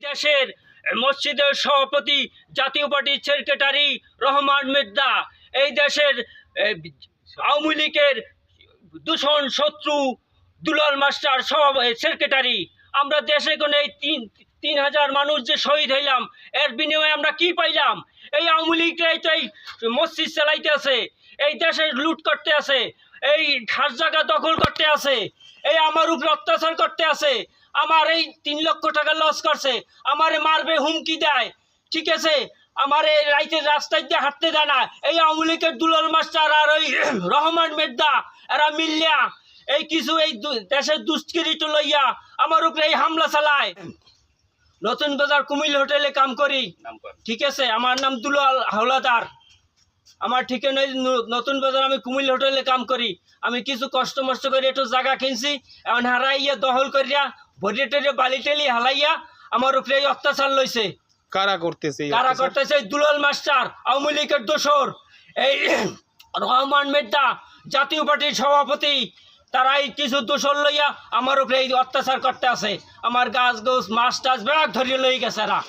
দেশের মসজিদের সভাপতি, জাতীয় পার্টির সেক্রেটারি রহমান মের্দা, এই দেশের আওয়ামী লীগের দূষণ শত্রু দুলাল মাস্টার সেক্রেটারি। আমরা দেশে কোনো এই ৩,০০০ মানুষ যে শহীদ হইলাম, এর বিনিময়ে আমরা কি পাইলাম? এই আওয়ামী লীগরাই তো এই মসজিদ চালাইতে আছে, এই দেশের লুট করতে আছে, এই খাস জায়গা দখল করতে আছে, এই আমার উপরে অত্যাচার করতে আছে, আমার এই ৩ লক্ষ টাকা লস করছে, আমারে মারবে হুমকি দেয়, ঠিক আছে, আমার এই রাইতের রাস্তায় দিয়ে হাঁটতে দেয় না। এই আওয়ামী লীগের দুলাল মাস্টার আর ওই রহমান মের্দা এরা মিল্লিয়া এই কিছু এই দেশের দুষ্কৃতি লইয়া আমার উপরে এই হামলা চালায়। নতুন বাজার কুমিল হোটেলে কাম করি, ঠিক আছে, আমার নাম দুলাল হাওলাদার, আমার ঠিকানা নতুন বাজার, আমি কুমিল হোটেলে কাম করি। আমি কিছু কষ্ট মষ্ট করে একটু জায়গা কিনছি, এখন হারাইয়া দখল করিয়া ভরিয়ে টেরে বালি টেলি হালাইয়া আমার উপরে এই অত্যাচার লইছে। কারা করতেছে? দুলাল মাস্টার, আওয়ামী লীগের দোসর, এই রহমান মের্দা, জাতীয় পার্টির সভাপতি, তারাই কিছু দোসর লইয়া আমার উপরে এই অত্যাচার করতে আছে। আমার গাছ গোছ মাছ টাছ ব্যাগ ধরিয়ে লই গেছে এরা।